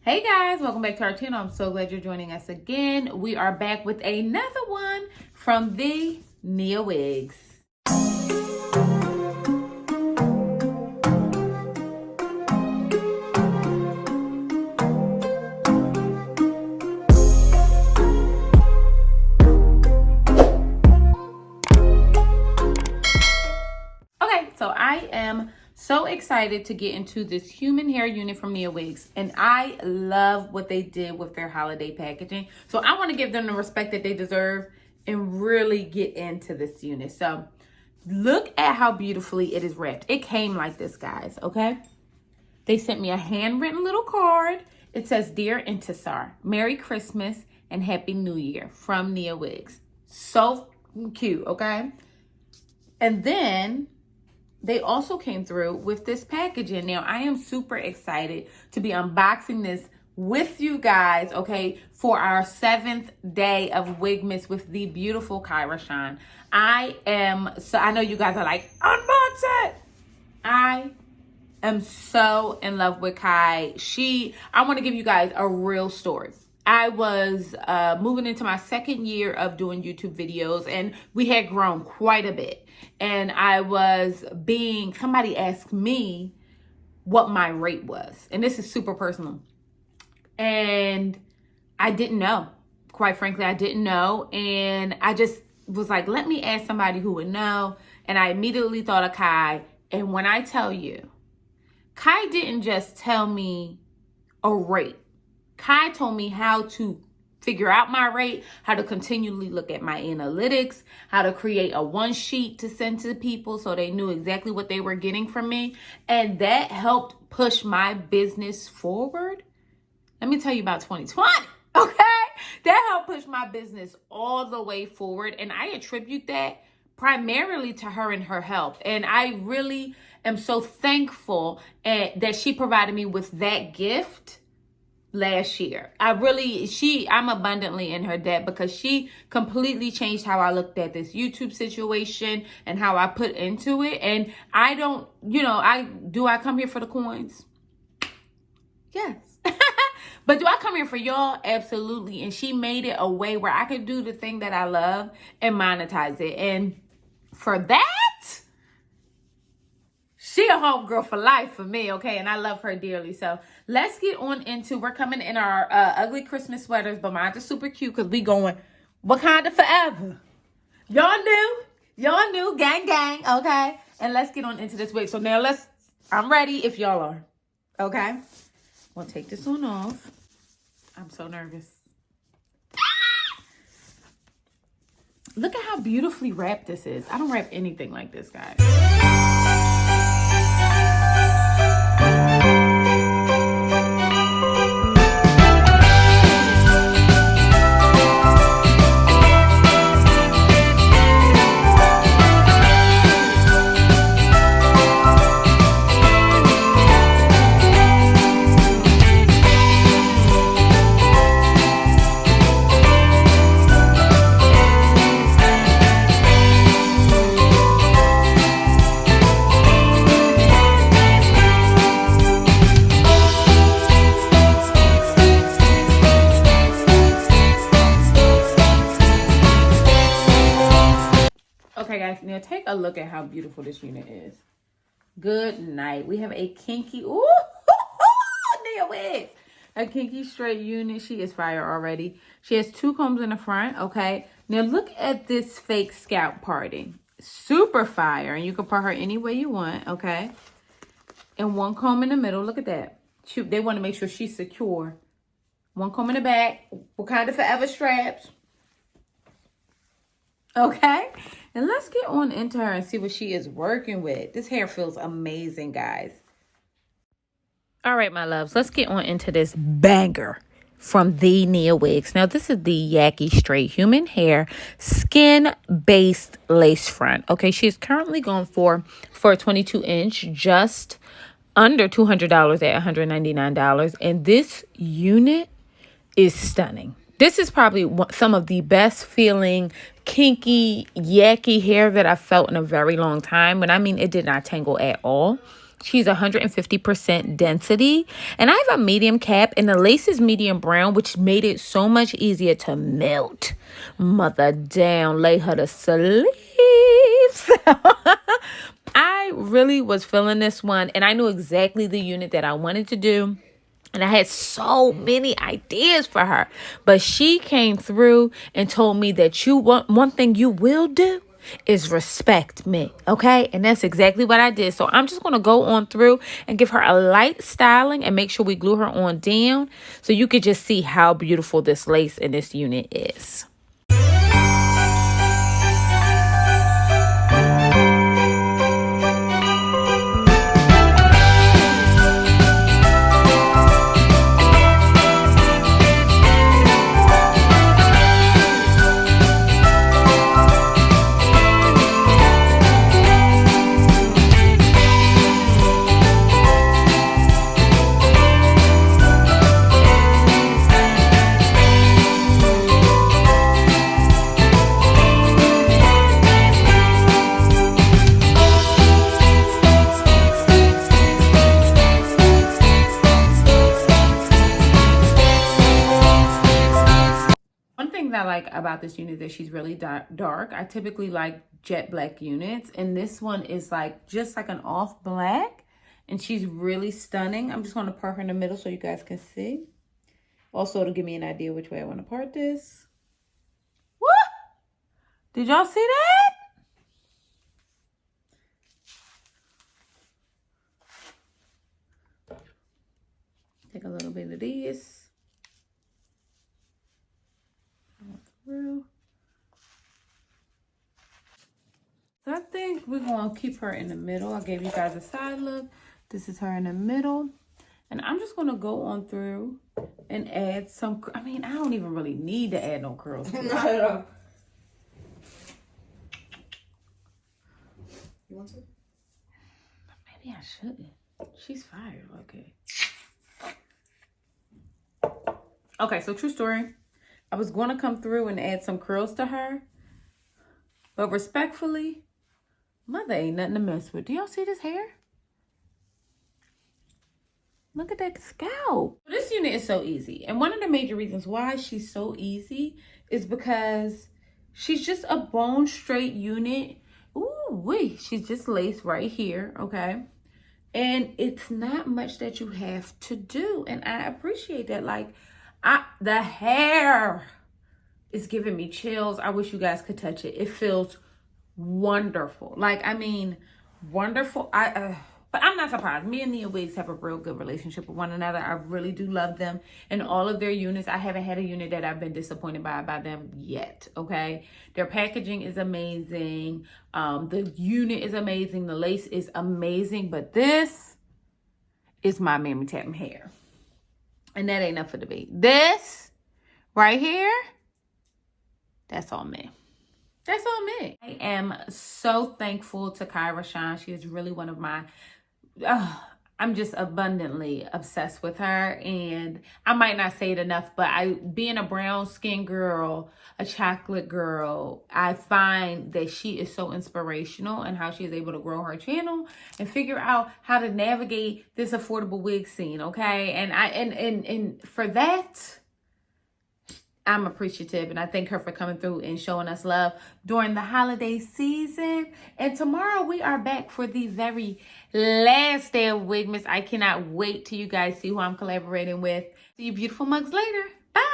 Hey guys, welcome back to our channel. I'm so glad you're joining us again. We are back with another one from the Niawigs. Okay, so I am so excited to get into this human hair unit from Niawigs, and I love what they did with their holiday packaging. So I want to give them the respect that they deserve and really get into this unit. So look at how beautifully it is wrapped. It came like this, guys, okay? They sent me a handwritten little card. It says, "Dear Intisar, Merry Christmas and Happy New Year from Niawigs." So cute, okay? And then they also came through with this packaging. Now, I am super excited to be unboxing this with you guys, okay, for our 7th day of Wigmas with the beautiful rashonn. I know you guys are like, unbox it. I am so in love with Kai. I want to give you guys a real story. I was moving into my 2nd year of doing YouTube videos, and we had grown quite a bit. And somebody asked me what my rate was. And this is super personal. And I didn't know. Quite frankly, I didn't know. And I just was like, let me ask somebody who would know. And I immediately thought of Kai. And when I tell you, Kai didn't just tell me a rate. Kai told me how to figure out my rate, how to continually look at my analytics, how to create a one sheet to send to people so they knew exactly what they were getting from me. And that helped push my business forward. Let me tell you about 2020, okay? That helped push my business all the way forward. And I attribute that primarily to her and her help. And I really am so thankful that she provided me with that gift last year. I'm abundantly in her debt because she completely changed how I looked at this YouTube situation and how I put into it. And I don't, I come here for the coins? Yes. But do I come here for y'all? Absolutely. And she made it a way where I could do the thing that I love and monetize it. And for that, she a homegirl for life for me, okay? And I love her dearly. So let's get on into, we're coming in our ugly Christmas sweaters, but mine are super cute because we going Wakanda forever. Y'all knew, gang, gang, okay? And let's get on into this wig. So now I'm ready if y'all are, okay? We'll take this one off. I'm so nervous. Look at how beautifully wrapped this is. I don't wrap anything like this, guys. Okay, guys, now take a look at how beautiful this unit is. Good night. We have a kinky, Niawigs, a kinky straight unit. She is fire already. She has 2 combs in the front, okay? Now look at this fake scalp parting. Super fire, and you can part her any way you want, okay? And 1 comb in the middle. Look at that. They want to make sure she's secure. 1 comb in the back. Wakanda forever straps. Okay, and let's get on into her and see what she is working with. This hair feels amazing, guys. All right, my loves, let's get on into this banger from the Niawigs. Now, this is the Yaki Straight Human Hair Skin-Based Lace Front. Okay, she is currently going for a 22-inch, just under $200 at $199. And this unit is stunning. This is probably some of the best feeling kinky, yaki hair that I've felt in a very long time. But I mean, it did not tangle at all. She's 150% density. And I have a medium cap, and the lace is medium brown, which made it so much easier to melt. Mother down, lay her to sleep. I really was feeling this one, and I knew exactly the unit that I wanted to do. And I had so many ideas for her. But she came through and told me that one thing you will do is respect me. Okay. And that's exactly what I did. So I'm just going to go on through and give her a light styling and make sure we glue her on down so you could just see how beautiful this lace in this unit is. I like about this unit that she's really dark. I typically like jet black units, and this one is like just like an off black, and she's really stunning. I'm just going to part her in the middle so you guys can see. Also, to give me an idea which way I want to part this. What? Did y'all see that? Take a little bit of this. Through. So I think we're going to keep her in the middle. I gave you guys a side look. This is her in the middle. And I'm just going to go on through and add some, I mean, I don't even really need to add no curls. Not at all. You want to? Maybe I shouldn't. She's fired. Okay, so true story. I was going to come through and add some curls to her. But respectfully, mother ain't nothing to mess with. Do y'all see this hair? Look at that scalp. This unit is so easy. And one of the major reasons why she's so easy is because she's just a bone straight unit. Ooh-wee. She's just laced right here, okay? And it's not much that you have to do. And I appreciate that. Like, the hair is giving me chills. I wish you guys could touch it. It feels wonderful. Like, I mean, wonderful. But I'm not surprised. Me and Niawigs have a real good relationship with one another. I really do love them and all of their units. I haven't had a unit that I've been disappointed by them yet, okay? Their packaging is amazing. The unit is amazing. The lace is amazing. But this is my mammy tapping hair. And that ain't enough for the debate. This right here, that's on me. That's on me. I am so thankful to rashonn. She is really one of my, I'm just abundantly obsessed with her. And I might not say it enough, but being a brown skin girl, a chocolate girl, I find that she is so inspirational in how she is able to grow her channel and figure out how to navigate this affordable wig scene, okay? And for that, I'm appreciative, and I thank her for coming through and showing us love during the holiday season. And tomorrow we are back for the very last day of Wigmas. I cannot wait till you guys see who I'm collaborating with. See you beautiful mugs later. Bye.